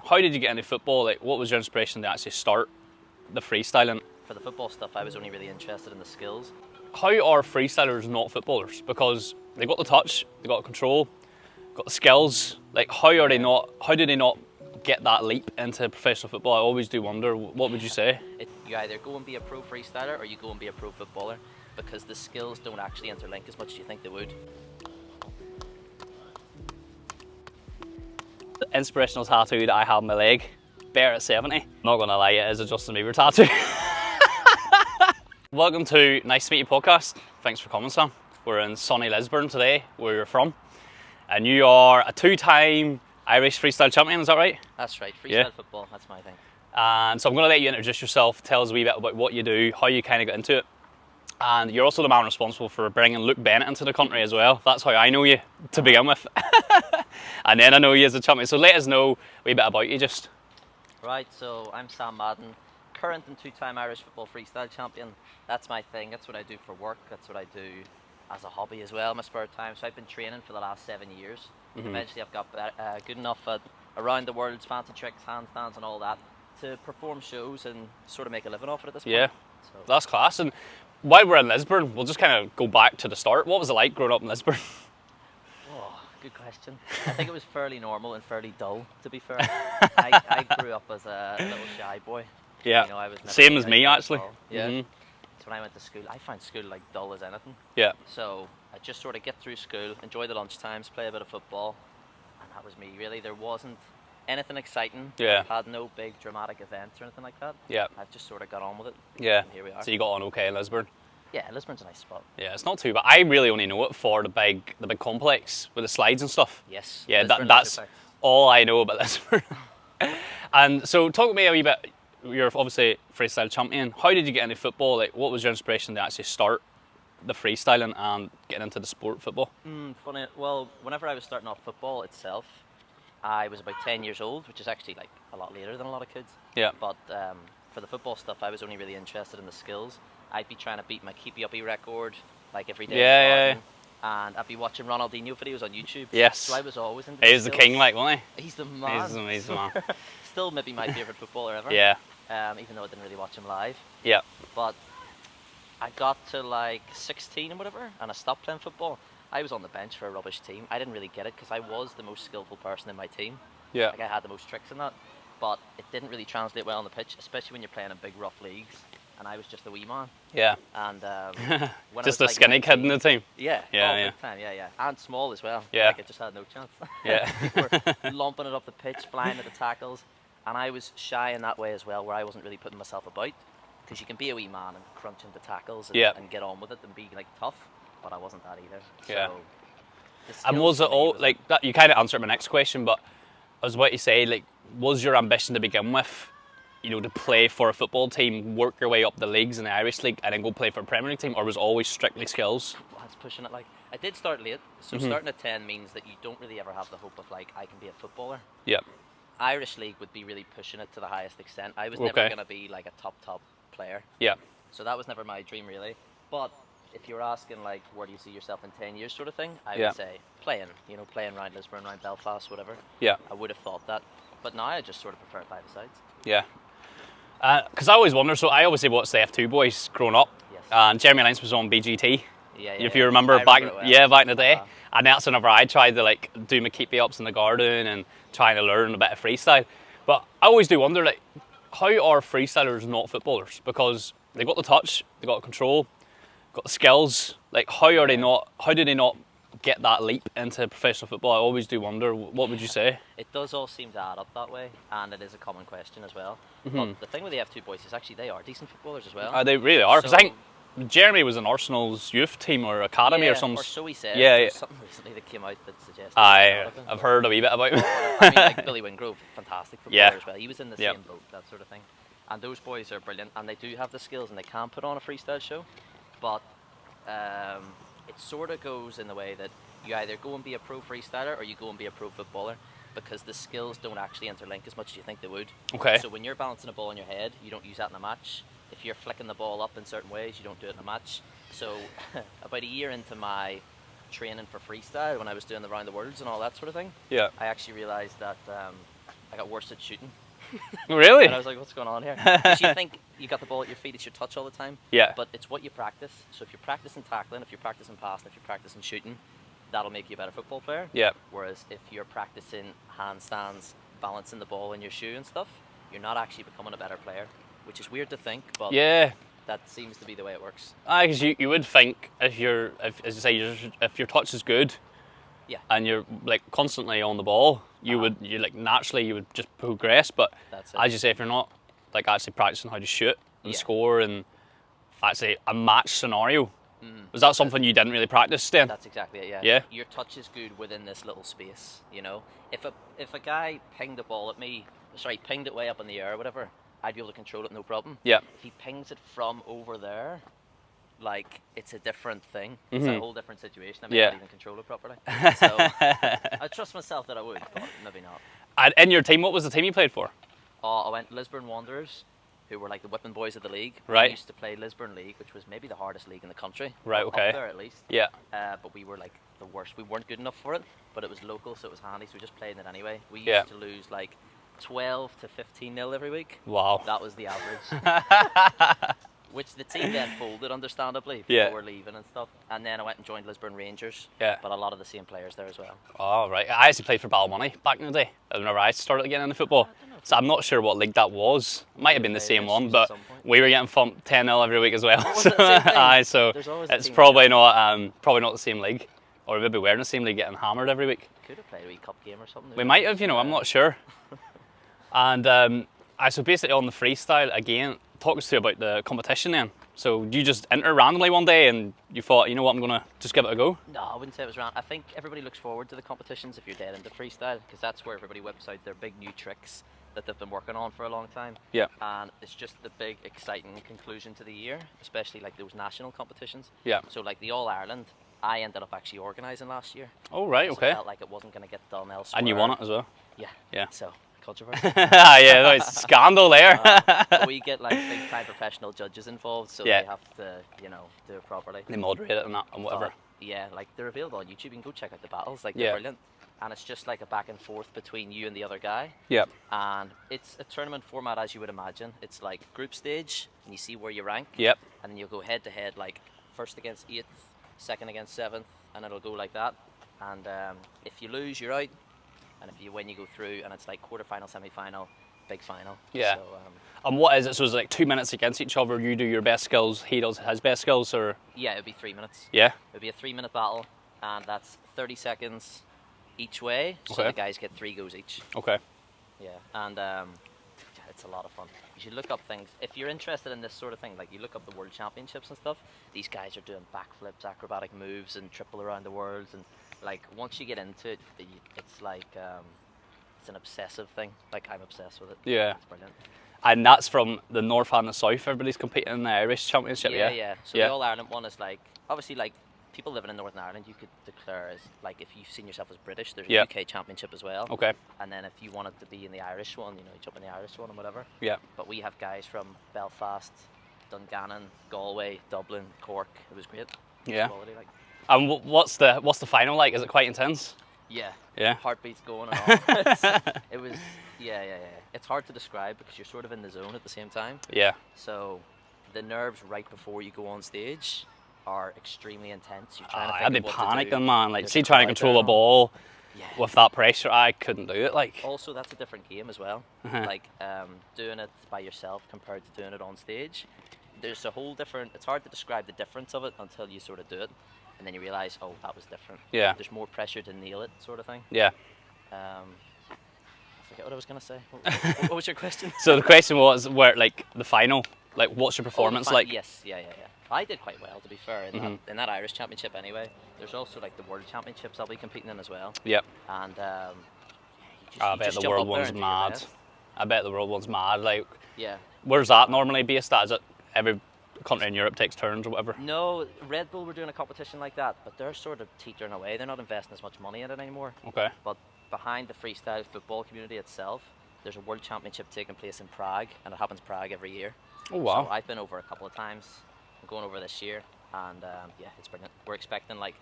How did you get into football? Like, what was your inspiration to actually start the freestyling? For the football stuff, I was only really interested in the skills. How are freestylers not footballers? Because they got the touch, they got control, got the skills. Like, how are they not? How did they not get that leap into professional football? I always do wonder. What would you say? You either go and be a pro freestyler or you go and be a pro footballer, because the skills don't actually interlink as much as you think they would. The inspirational tattoo that I have on my leg, bear at 70. Not gonna lie, it is a Justin Bieber tattoo. Welcome to Nice to Meet You podcast. Thanks for coming, Sam. We're in sunny Lisburn today, where you're from. And you are a two-time Irish freestyle champion, is that right? That's right, freestyle football, that's my thing. And so I'm gonna let you introduce yourself, tell us a wee bit about what you do, how you kind of got into it. And you're also the man responsible for bringing Luke Bennett into the country as well. That's how I know you to begin with. And then I know you as a champion. So let us know a wee bit about you just. Right, so I'm Sam Madden, current and two-time Irish football freestyle champion. That's my thing, that's what I do for work, that's what I do as a hobby as well in my spare time. So I've been training for the last 7 years. Eventually I've got good enough at around the world's fancy tricks, handstands and all that to perform shows and sort of make a living off it at this point. Yeah, so that's class. And while we're in Lisburn, we'll just kind of go back to the start. What was it like growing up in Lisburn? Oh, good question. I think it was fairly normal and fairly dull, to be fair. I grew up as a little shy boy. Yeah, you know, I was same as me actually. Yeah. So when I went to school, I found school like dull as anything. Yeah. So I just sort of get through school, enjoy the lunch times, play a bit of football, and that was me really. There wasn't anything exciting. Yeah. I had no big dramatic events or anything like that. Yeah. I've just sort of got on with it. Yeah. And here we are. So you got on okay in Lisburn? Yeah, Lisbon's a nice spot. Yeah, it's not too bad. I really only know it for the big complex with the slides and stuff. Yes. Yeah, Lisburn that's Leisure all I know about Lisburn. And so talk to me a wee bit. You're obviously freestyle champion. How did you get into football? Like, what was your inspiration to actually start the freestyling and getting into the sport football? Funny. Well, whenever I was starting off football itself, I was about 10 years old, which is actually like a lot later than a lot of kids. Yeah. But for the football stuff, I was only really interested in the skills. I'd be trying to beat my keepy-uppy record like every day. Yeah. And I'd be watching Ronaldinho videos on YouTube. Yes. So I was always into He's the king, like, wasn't he? He's the man. He's the man. Still maybe my favourite footballer ever. Yeah. Even though I didn't really watch him live. Yeah. But I got to like 16 and whatever, and I stopped playing football. I was on the bench for a rubbish team. I didn't really get it because I was the most skillful person in my team. Yeah. Like I had the most tricks in that. But it didn't really translate well on the pitch, especially when you're playing in big rough leagues. And I was just a wee man. Yeah. And when just I a was, skinny kid in the team. Yeah. Yeah. Big time. Yeah. And small as well. Yeah. Like I just had no chance. Yeah. People were lumping it up the pitch, flying at the tackles. And I was shy in that way as well, where I wasn't really putting myself about. Because you can be a wee man and crunch into tackles and get on with it and be like tough. But I wasn't that either. Yeah. So and was it all like that? You kind of answered my next question, but I was about to say, like, was your ambition to begin with, you know, to play for a football team, work your way up the leagues in the Irish League, and then go play for a Premier League team, or was it always strictly skills? That's pushing it. Like, I did start late, so starting at 10 means that you don't really ever have the hope of like I can be a footballer. Yeah. Irish League would be really pushing it to the highest extent. I was never going to be like a top player. Yeah. So that was never my dream really. But if you're asking like where do you see yourself in 10 years sort of thing, I would say playing around Lisburn, around Belfast, whatever. Yeah. I would have thought that. But now I just sort of prefer five-a-sides. Yeah. Because I always wonder, so I obviously watched the F2 boys growing up. Yes. And Jeremy Lynch was on BGT. Yeah. If you remember back in the day. And that's whenever I tried to like do my keepy-ups in the garden and trying to learn a bit of freestyle. But I always do wonder, like, how are freestylers not footballers? Because they got the touch, they got control, got the skills. Like, how do they not get that leap into professional football? I always do wonder. What would you say? It does all seem to add up that way, and it is a common question as well. But the thing with the F2 boys is actually they are decent footballers as well. They really are, because I think Jeremy was in Arsenal's youth team or academy or something. Or so he said. Yeah. There's something recently that came out that suggests. I've heard a wee bit about him. I mean, like Billy Wingrove, fantastic footballer as well. He was in the same boat, that sort of thing. And those boys are brilliant, and they do have the skills, and they can put on a freestyle show. But it sort of goes in the way that you either go and be a pro freestyler or you go and be a pro footballer, because the skills don't actually interlink as much as you think they would. Okay. So when you're balancing a ball in your head, you don't use that in a match. If you're flicking the ball up in certain ways, you don't do it in a match. So about a year into my training for freestyle, when I was doing the round the worlds and all that sort of thing, Yeah. I actually realised that I got worse at shooting. Really? And I was like, what's going on here? Because you think you got the ball at your feet, it's your touch all the time. Yeah. But it's what you practice. So if you're practicing tackling, if you're practicing passing, if you're practicing shooting, that'll make you a better football player. Yeah. Whereas if you're practicing handstands, balancing the ball in your shoe and stuff, you're not actually becoming a better player, which is weird to think, but Yeah. that seems to be the way it works. Because you would think if as you say, if your touch is good, Yeah. and you're like constantly on the ball, you would naturally you would just progress. But That's it. as you say, if you're not like actually practicing how to shoot and Yeah. score and actually a match scenario, was that something you didn't really practice then? That's exactly it, yeah. Yeah. Your touch is good within this little space, you know. If a guy pinged the ball at me, pinged it way up in the air or whatever, I'd be able to control it no problem. Yeah. If he pings it from over there, like, it's a different thing. It's a whole different situation. I may not even control it properly. So I trust myself that I would, but maybe not. And in your team, what was the team you played for? I went Lisburn Wanderers, who were like the whipping boys of the league. Right. We used to play Lisburn League, which was maybe the hardest league in the country. Right, okay. Up there at least. Yeah. But we were like the worst. We weren't good enough for it, but it was local, so it was handy, so we just played in it anyway. We used to lose like 12 to 15-0 every week. Wow. That was the average. Which the team then folded, understandably, people were leaving and stuff. And then I went and joined Lisburn Rangers. Yeah. But a lot of the same players there as well. Oh, right. I actually played for Ballymoney back in the day. Whenever I started getting into football. So I'm not sure what league that was. It might have been the same one, but we were getting thumped 10-0 every week as well. Was it the same thing? So There's always it's a team probably not the same league. Or maybe we're in the same league getting hammered every week. Could have played a wee cup game or something. We might have, I'm not sure. And so basically on the freestyle, again, talk us through about the competition then. So you just enter randomly one day and you thought, you know what, I'm going to just give it a go? No, I wouldn't say it was random. I think everybody looks forward to the competitions if you're dead into freestyle, because that's where everybody whips out their big new tricks that they've been working on for a long time. Yeah. And it's just the big, exciting conclusion to the year, especially like those national competitions. Yeah. So like the All-Ireland, I ended up actually organising last year. Oh, right, okay. I felt like it wasn't going to get done elsewhere. And you won it as well? Yeah. Yeah. So, controversy. Yeah, no, it's scandal there. But we get like big time professional judges involved, so they have to, do it properly. They moderate it and that and whatever. Yeah, like they're available on YouTube. You can go check out the battles. Like they're brilliant. And it's just like a back and forth between you and the other guy. Yep. And it's a tournament format as you would imagine. It's like group stage, and you see where you rank. Yep. And then you'll go head to head, like first against 8th, second against 7th, and it'll go like that. And if you lose, you're out. And if you win, you go through, and it's like quarter-final, semi-final, big final. Yeah. So, and what is it? So it's like 2 minutes against each other. You do your best skills, he does his best skills, or? yeah, it'd be 3 minutes. Yeah. It'd be a 3-minute battle, and that's 30 seconds each way. So Okay. the guys get 3 goes each. Okay. Yeah, and it's a lot of fun. You should look up things. If you're interested in this sort of thing, like you look up the World Championships and stuff, these guys are doing backflips, acrobatic moves, and triple around the world. And like once you get into it, it's like it's an obsessive thing. Like I'm obsessed with it. Yeah. It's brilliant. And that's from the north and the south. Everybody's competing in the Irish Championship, yeah? Yeah. So the All-Ireland one is like, obviously like people living in Northern Ireland, you could declare as, like if you've seen yourself as British, there's a UK Championship as well. Okay. And then if you wanted to be in the Irish one, you jump in the Irish one and whatever. Yeah. But we have guys from Belfast, Dungannon, Galway, Dublin, Cork. It was great. Yeah. Quality, like. And what's the final like? Is it quite intense? Yeah. Yeah. Heartbeats going and all. It was, yeah. It's hard to describe because you're sort of in the zone at the same time. Yeah. So the nerves right before you go on stage are extremely intense. You're trying to I'd be think of what to do. panicking, man. Like, There's see, a trying to crowd control there a and ball Yeah. with that pressure, I couldn't do it. Like, Also, that's a different game as well. Like doing it by yourself compared to doing it on stage. There's a whole different. It's hard to describe the difference of it until you sort of do it, and then you realize, oh, that was different. Yeah. There's more pressure to nail it, sort of thing. yeah. I forget what I was gonna say. What was your question? So the question was, where like the final, like what's your performance like? Yes, yeah. I did quite well, to be fair, in that Irish Championship anyway. There's also like the World Championships I'll be competing in as well. Yep. And I bet the world one's mad. I bet the world one's mad. Like, Yeah. where's that normally based at? Is it every country in Europe takes turns or whatever? No, Red Bull were doing a competition like that, but they're sort of teetering away. They're not investing as much money in it anymore. Okay. But behind the freestyle football community itself, there's a World Championship taking place in Prague, and it happens Prague every year. Oh wow. So I've been over a couple of times. I'm going over this year, and yeah, it's brilliant. We're expecting like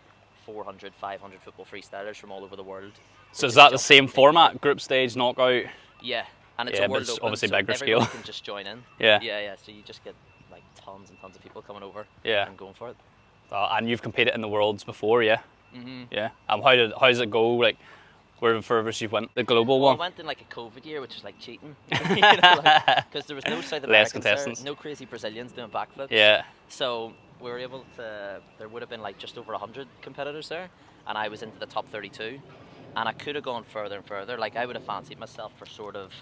400, 500 football freestylers from all over the world. So is that the same format? Group stage, knockout? Yeah, and it's Yeah, a but world it's open, obviously so bigger everybody scale. can just join in. Yeah. Yeah. So you just get like tons and tons of people coming over. Yeah. And going for it. And you've competed in the Worlds before, yeah? Mhm. Yeah. And how does it go? Like, where the furthest you've went? The global Well, one? I went in like a COVID year, which was like cheating. Because there was no South Less Americans there, contestants. no crazy Brazilians doing backflips. Yeah. So we were able to, there would have been like just over 100 competitors there, and I was into the top 32. And I could have gone further and further. Like, I would have fancied myself for sort of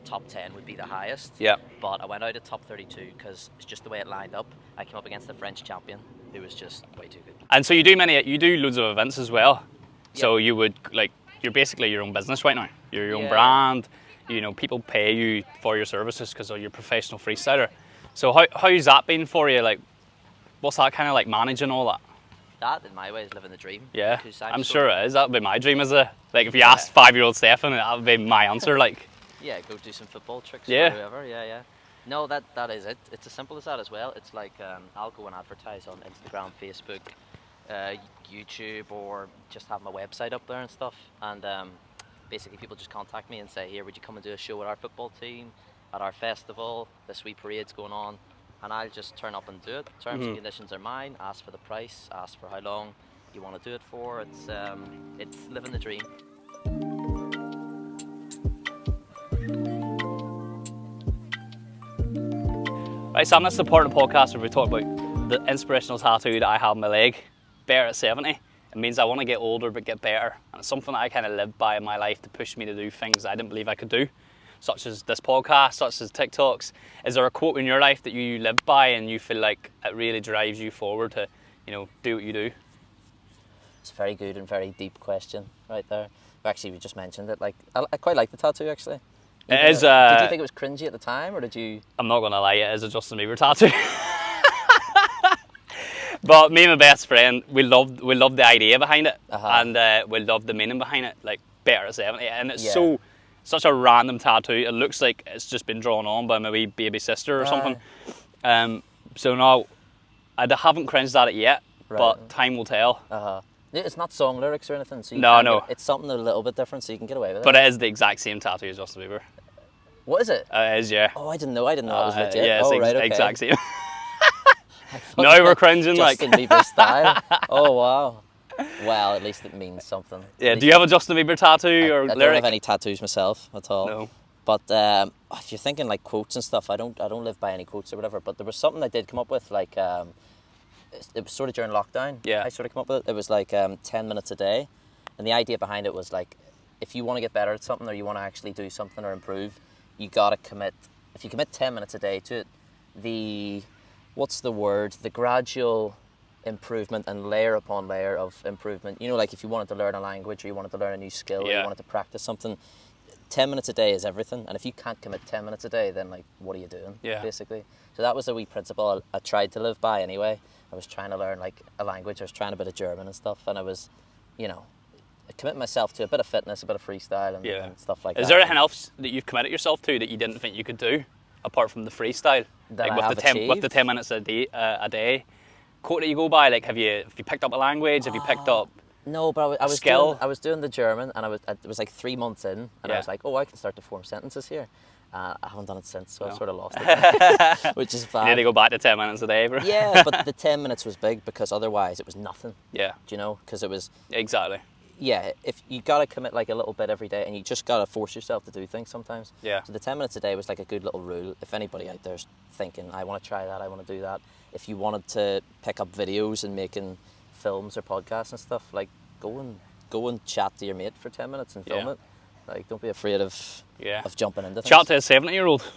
top 10 would be the highest. Yeah. But I went out at top 32 because it's just the way it lined up. I came up against the French champion, who was just way too good. And so you do loads of events as well. So you would, like, you're basically your own business right now. You're your own brand. You know, people pay you for your services because you're a professional freestyler. So how's that been for you? Like, what's that kind of like managing all that? That, in my way, is living the dream. Yeah, I'm sure it is. That would be my dream, like if you asked 5-year-old Stefan, that would be my answer. Like, yeah, go do some football tricks Yeah. or whoever. Yeah. No, that is it. It's as simple as that as well. It's like I'll go and advertise on Instagram, Facebook, YouTube, or just have my website up there and stuff. And basically, people just contact me and say, "Here, would you come and do a show with our football team at our festival? This wee parade's going on." And I'll just turn up and do it. Terms and conditions are mine. Ask for the price. Ask for how long you want to do it for. It's living the dream. right, Sam, that's the part of the podcast where we talk about the inspirational tattoo that I have on my leg. Better at 70. It means I want to get older but get better. And it's something that I kind of live by in my life to push me to do things I didn't believe I could do, such as this podcast, such as TikToks. Is there a quote in your life that you live by and you feel like it really drives you forward to, do what you do? It's a very good and very deep question right there. Actually, we just mentioned it. Like, I quite like the tattoo, actually. It is. Did you think it was cringy at the time, or did you? I'm not gonna lie, it is a Justin Bieber tattoo. But me and my best friend, we loved the idea behind it, and we loved the meaning behind it. Like, better at 70, and it's such a random tattoo. It looks like it's just been drawn on by my wee baby sister or something. So no, I haven't cringed at it yet, but time will tell. It's not song lyrics or anything, so it's something a little bit different, so you can get away with it. But it is the exact same tattoo as Justin Bieber. What is it? It is, yeah. Oh, I didn't know it was legit. Yeah, it's right, okay. exact same. Now we're cringing, Justin Bieber style. Oh wow. Well, at least it means something. Yeah. Do you have a Justin Bieber tattoo or I lyric? don't have any tattoos myself at all. No. But if you're thinking like quotes and stuff, I don't live by any quotes or whatever. But there was something I did come up with, like it was sort of during lockdown. Yeah. I sort of came up with it. It was like 10 minutes a day, and the idea behind it was like, if you want to get better at something or you want to actually do something or improve, you gotta commit. If you commit 10 minutes a day to it, the gradual improvement and layer upon layer of improvement. Like if you wanted to learn a language or you wanted to learn a new skill or you wanted to practice something, 10 minutes a day is everything. And if you can't commit 10 minutes a day, then like, what are you doing? Yeah. Basically. So that was a wee principle I tried to live by anyway. I was trying to learn like a language. I was trying a bit of German and stuff, and I was, committing myself to a bit of fitness, a bit of freestyle and stuff like that. Is there anything else that you've committed yourself to that you didn't think you could do, apart from the freestyle? That like with the 10 minutes a day. Quote that you go by, like have you picked up a language? Have you picked up No, but I was doing the German, and it was like 3 months in, and I was like, I can start to form sentences here. I haven't done it since, so I've sort of lost it, which is bad. You need to go back to 10 minutes a day, bro. Yeah, but the 10 minutes was big because otherwise it was nothing. Yeah. Do you know? Because it was... Exactly. Yeah, if you got to commit like a little bit every day, and you just got to force yourself to do things sometimes. Yeah. So the 10 minutes a day was like a good little rule. If anybody out there's thinking, I want to try that, I want to do that. If you wanted to pick up videos and making films or podcasts and stuff, like go and chat to your mate for 10 minutes and film it. Like, don't be afraid of jumping into things. Chat to a 70-year-old.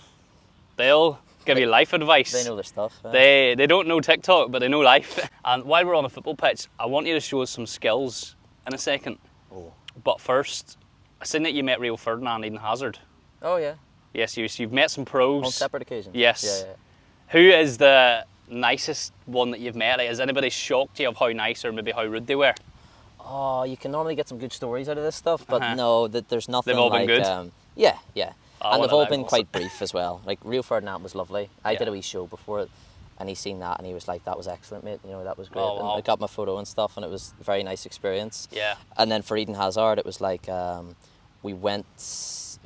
They'll give you life advice. They know their stuff. Yeah. They don't know TikTok, but they know life. And while we're on the football pitch, I want you to show us some skills in a second. Oh. But first, I seen that you met Rio Ferdinand and Eden Hazard. Oh yeah. Yes, you've met some pros. On separate occasions. Yes. Yeah. Who is the nicest one that you've met? Like, has anybody shocked you of how nice or maybe how rude they were? Oh, you can normally get some good stories out of this stuff, but no, there's nothing. They've all been like, good? Yeah. And they've all been also. quite brief as well. Like, Rio Ferdinand was lovely. I did a wee show before it, and he seen that, and he was like, that was excellent, mate. That was great. Oh, wow. And I got my photo and stuff, and it was a very nice experience. Yeah. And then for Eden Hazard, it was like, we went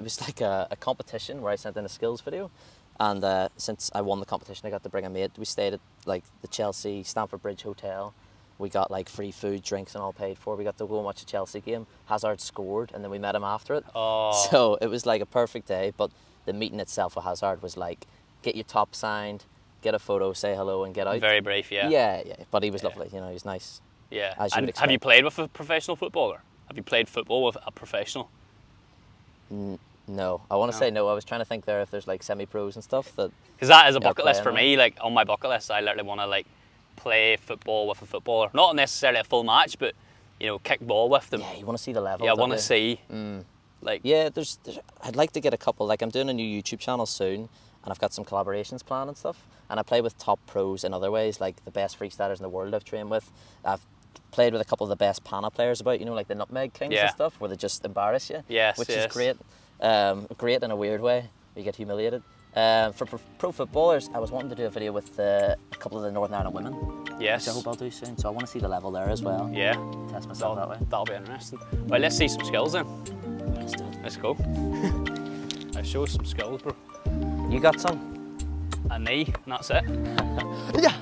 was like a competition where I sent in a skills video, and since I won the competition, I got to bring a mate. We stayed at like the Chelsea Stamford Bridge Hotel. We got like free food, drinks, and all paid for. We got to go and watch a Chelsea game. Hazard scored, and then we met him after it. Oh. So it was like a perfect day. But the meeting itself with Hazard was like, get your top signed, get a photo, say hello, and get out. Very brief, yeah. Yeah. But he was lovely. You know, he was nice. Yeah. As you would And expect. have you played with a professional footballer? Have you played football with a professional? No, I want to say no. I was trying to think there if there's like semi-pros and stuff that. Because that is a Yeah, bucket list for playing me. Like on my bucket list, I literally want to like play football with a footballer. Not necessarily a full match, but you know, kick ball with them. Yeah, you want to see the level. Yeah, I want to see. Like. Yeah, there's. I'd like to get a couple. Like I'm doing a new YouTube channel soon, and I've got some collaborations planned and stuff. And I play with top pros in other ways, like the best freestylers in the world I've trained with. I've played with a couple of the best pana players about, you know, like the Nutmeg Kings Yeah. and stuff, where they just embarrass you. Yes, which yes. is great. Great in a weird way. You get humiliated. For pro footballers, I was wanting to do a video with a couple of the Northern Ireland women, Yes. which I hope I'll do soon. So I want to see the level there as well. Yeah. Test myself that way. That'll be interesting. Right, let's see some skills then. Let's do it. Let's go. Let's show us some skills, bro. You got some? A knee, and that's it. Yeah.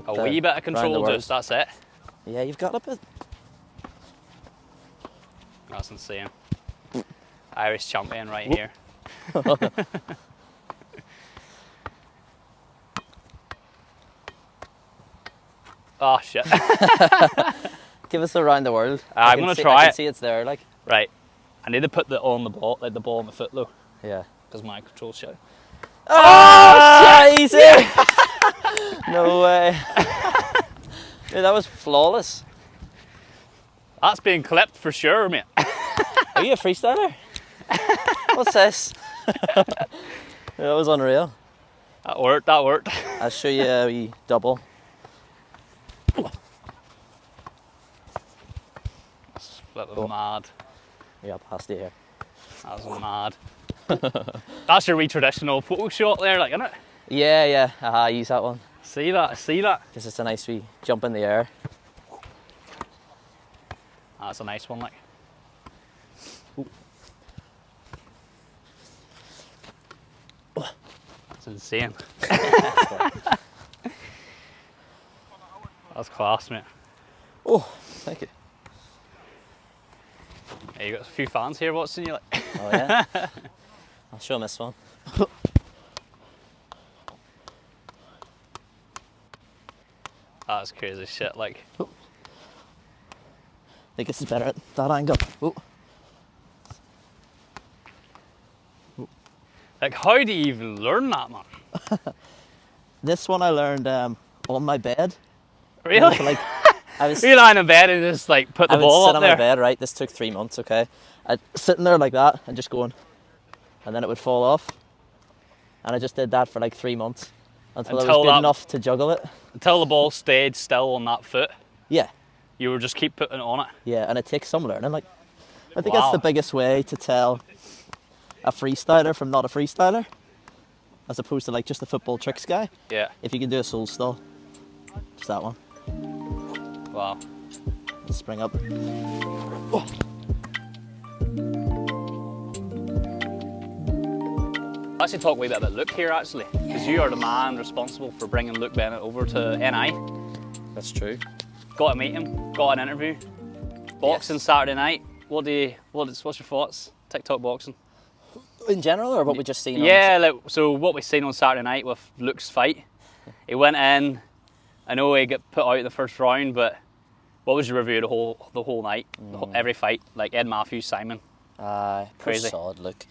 A wee bit of control, just that's it. Yeah, you've got a bit. That's insane. Irish champion right here. Oh shit. Give us a round the world. I'm can gonna see- try I can it. see it's there, like. Right. I need to put the on the ball, like the ball on the foot though, Yeah. because my control's shit. Oh, easy! No way. Dude, that was flawless. That's being clipped for sure, mate. Are you a freestyler? What's this? Yeah, that was unreal. That worked, that worked. I'll show you a wee double. That was Cool. mad. Yeah, past you here. That was mad. That's your wee traditional photo shot there, like, isn't it? Yeah. I use that one. See that, see that? Because it's a nice wee jump in the air. That's a nice one, like. That's insane. That's class, mate. Oh, thank you. Yeah, you got a few fans here watching you, like. Oh yeah? I'll show them this one. That's crazy shit, like. I think this is better at that angle. Oh. Like, how do you even learn that, man? This one I learned on my bed. Really? So, like, I was You're lying in bed and just like put the I would ball sit up on there. my bed, right? This took 3 months, okay? I'd sitting there like that and just going, and then it would fall off. And I just did that for like 3 months until I was good enough to juggle it. Until the ball stayed still on that foot, Yeah, you would just keep putting it on it. yeah, and it takes some learning. Like, I think Wow. that's the biggest way to tell a freestyler from not a freestyler, as opposed to like just a football tricks guy. Yeah. If you can do a soul stall, just that one. Wow. Spring up. Let's actually talk a wee bit about Luke here, actually, because you are the man responsible for bringing Luke Bennett over to NI. That's true. Got to meet him, got an interview. Boxing Yes. Saturday night. What's your thoughts? TikTok boxing. In general, or what we just seen? Yeah, like, so what we seen on Saturday night with Luke's fight. He went in. I know he got put out in the first round, but what was your review of the whole night? Every fight, like Ed Matthews, Simon. Crazy. Crazy. Solid look.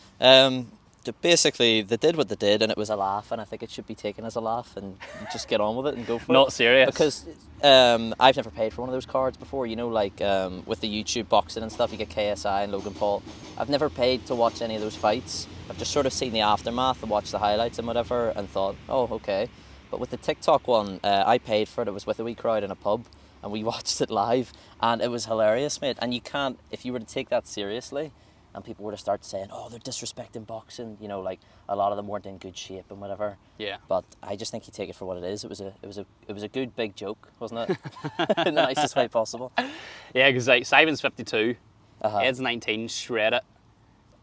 Basically, they did what they did, and it was a laugh, and I think it should be taken as a laugh, and just get on with it and go for it. Not serious. Because I've never paid for one of those cards before. You know, like with the YouTube boxing and stuff, you get KSI and Logan Paul. I've never paid to watch any of those fights. I've just sort of seen the aftermath and watched the highlights and whatever, and thought, oh, okay. But with the TikTok one, I paid for it. It was with a wee crowd in a pub, and we watched it live, and it was hilarious, mate. And you can't, if you were to take that seriously, and people were to start saying, "Oh, they're disrespecting boxing," you know, like a lot of them weren't in good shape and whatever. Yeah. But I just think you take it for what it is. It was a good big joke, wasn't it? In the nicest way possible. Yeah, because like Simon's 52, Uh-huh. Ed's 19, shred it.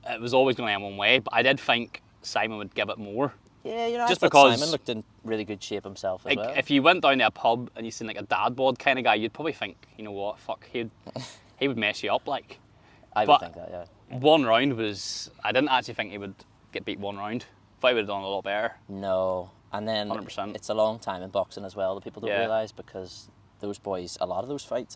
It was always going to end one way, but I did think Simon would give it more. Yeah, you know, Just I thought because, Simon looked in really good shape himself as like, well. if you went down to a pub and you seen like a dad bod kind of guy, you'd probably think, you know what, fuck, he would mess you up, like. I would think that, yeah. One round was, I didn't actually think he would get beat one round. Thought he would have done a lot better. No, and then 100%. it's a long time in boxing as well that people don't Yeah. realise, because those boys, a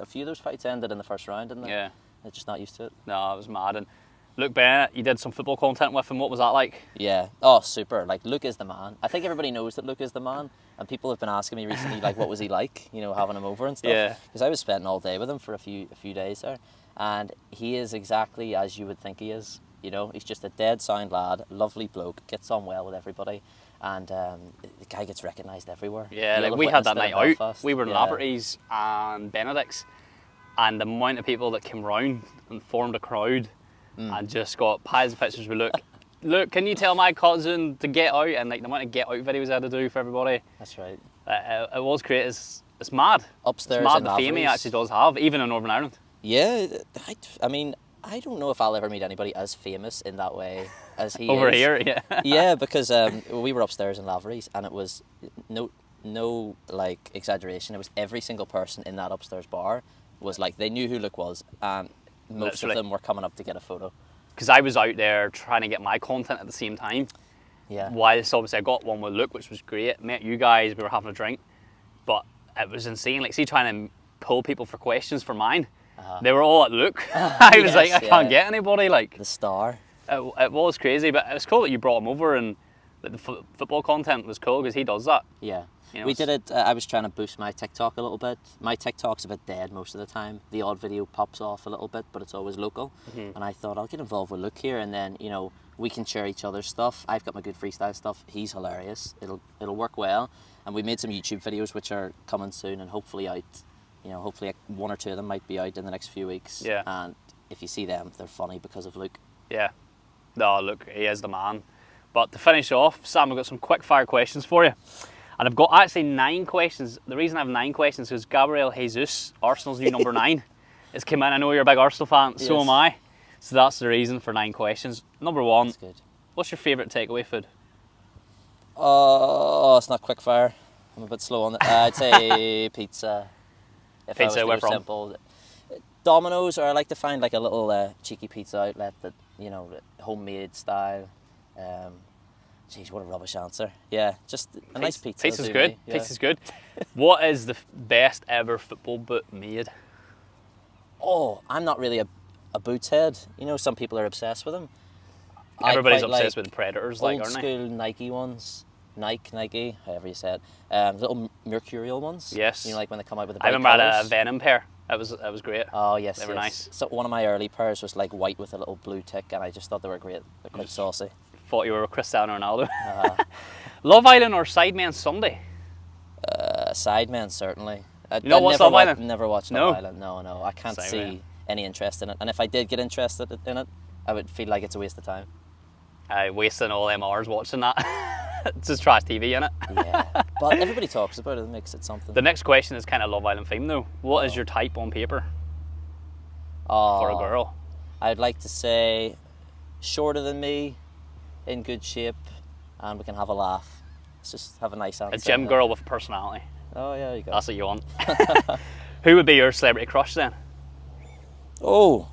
few of those fights ended in the first round, didn't they? Yeah. They're just not used to it. No, it was mad. And Luke Bennett, you did some football content with him. What was that like? Yeah. Oh, super. Like, Luke is the man. I think everybody knows that Luke is the man, and people have been asking me recently, like, what was he like, you know, having him over and stuff. Yeah. Because I was spending all day with him for a few days there, and he is exactly as you would think he is. You know, he's just a dead sound lad, lovely bloke, gets on well with everybody, and the guy gets recognised everywhere. Yeah, You'll like have we had that witnessed night it in out. Belfast. We were in Yeah. Laverty's and Benedict's, and the amount of people that came round and formed a crowd and just got piles of pictures with Luke. Look, can you tell my cousin to get out? And like the amount of get out videos I had to do for everybody. That's right. It was great. It's mad. Upstairs it's mad in the fame he Laverty's. actually does have, even in Northern Ireland. Yeah, I mean, I don't know if I'll ever meet anybody as famous in that way as he Over is. here, yeah. Yeah, because we were upstairs in Laverty's, and it was no like exaggeration. It was every single person in that upstairs bar was like, they knew who Luke was, and most Literally. of them were coming up to get a photo. Because I was out there trying to get my content at the same time. Yeah. Whilst obviously I got one with Luke, which was great. Met you guys, we were having a drink. But it was insane. Like, see, trying to pull people for questions for mine. They were all at Luke. I was Yes, like, I can't yeah. get anybody. Like, The star. it was crazy, but it was cool that you brought him over, and that the football content was cool because he does that. Yeah. You know, We it's- did it, I was trying to boost my TikTok a little bit. My TikTok's a bit dead most of the time. The odd video pops off a little bit, but it's always local. And I thought, I'll get involved with Luke here, and then, you know, we can share each other's stuff. I've got my good freestyle stuff. He's hilarious. It'll work well. And we made some YouTube videos which are coming soon and hopefully out. You know, hopefully one or two of them might be out in the next few weeks. Yeah. And if you see them, they're funny because of Luke. Yeah. No, look, he is the man. But to finish off, Sam, I've got some quick fire questions for you. And I've got actually 9 questions. The reason I have 9 questions is Gabriel Jesus, Arsenal's new number 9, has come in. I know you're a big Arsenal fan, so Yes. am I. So that's the reason for 9 questions. Number 1, That's good. what's your favourite takeaway food? Oh, it's not quick fire. I'm a bit slow on it. I'd say pizza. If I was Pizza, to where go from? simple. Domino's, or I like to find like a little cheeky pizza outlet that, you know, homemade style. Jeez, what a rubbish answer. Yeah, just a nice pizza. Pizza's will do good. me, yeah. Pizza's good. What is the best ever football boot made? Oh, I'm not really a boots head. You know, some people are obsessed with them. I Everybody's quite obsessed like with Predators, like, old aren't they? school Nike ones. Nike, however you say it. Little mercurial ones. Yes. You know, like when they come out with the I bright remember I had a colours. Venom pair. It was great. Oh yes, They were yes. nice. So one of my early pairs was like white with a little blue tick, and I just thought they were great. They're quite saucy. Thought you were Cristiano Ronaldo. Love Island or Sidemen Sunday? Sidemen certainly. I know what's Love Island? Never watched No? Love Island. No. I can't Same see here. any interest in it. And if I did get interested in it, I would feel like it's a waste of time. Wasting all them hours watching that. It's just trash TV, innit? Yeah. But everybody talks about it. It makes it something. The next question is kind of Love Island themed though. What is your type on paper Oh, for a girl? I'd like to say shorter than me, in good shape, and we can have a laugh. Let's just have a nice answer. A gym girl with personality. Oh yeah, you go. That's what you want. Who would be your celebrity crush then? Oh,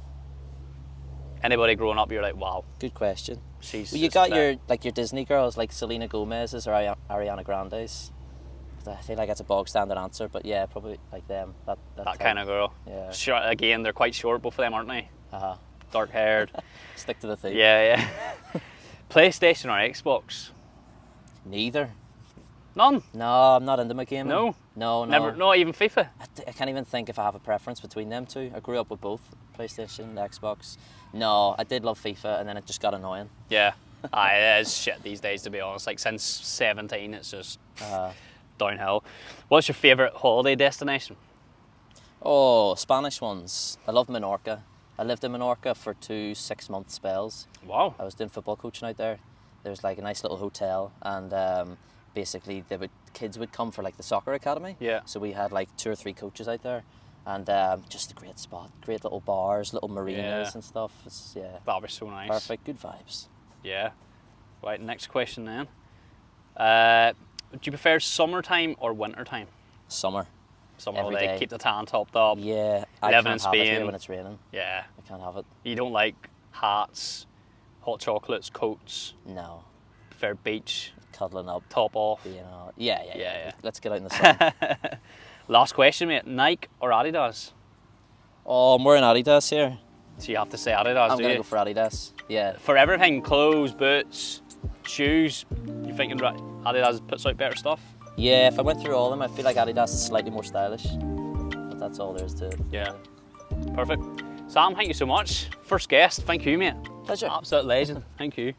Anybody growing up, you're like, wow, good question. she's. Well, you just got the- your Disney girls like Selena Gomez's or Ariana Grande's. I feel like that's a bog standard answer, but yeah, probably like them. That that kind of girl. Yeah. Short, again, they're quite short, both of them, aren't they? Dark haired. Stick to the theme. Yeah. PlayStation or Xbox? Neither. None. No, I'm not into my gaming. No? No. Never. Not even FIFA. I can't even think if I have a preference between them two. I grew up with both, PlayStation, Xbox. No, I did love FIFA, and then it just got annoying. Yeah. It is shit these days, to be honest. Like since 17, it's just downhill. What's your favourite holiday destination? Oh, Spanish ones. I love Menorca. I lived in Menorca for 2 6-month spells. Wow. I was doing football coaching out there. There was like a nice little hotel, and basically kids would come for like the soccer academy. Yeah. So we had like 2 or 3 coaches out there, and just a great spot, great little bars, little marinas and stuff. It's, That'd be so nice. perfect, good vibes. Yeah. Right, next question then. Do you prefer summertime or wintertime? Summer. Summer all Every day, day. keep the tan topped up. Yeah, I Living can't in have it Spain. here when it's raining. Yeah. I can't have it. You don't like hats, hot chocolates, coats, No, prefer beach, cuddling up, top off. you know. Yeah. Yeah. Let's get out in the sun. Last question, mate. Nike or Adidas? Oh, I'm wearing Adidas here. So you have to say Adidas, I'm do gonna you? go for Adidas. Yeah. For everything, clothes, boots, shoes, you thinking Adidas puts out better stuff? Yeah, if I went through all of them, I feel like Adidas is slightly more stylish. But that's all there is to it. Yeah. Perfect. Sam, thank you so much. First guest, thank you, mate. Pleasure. Absolute legend. Thank you.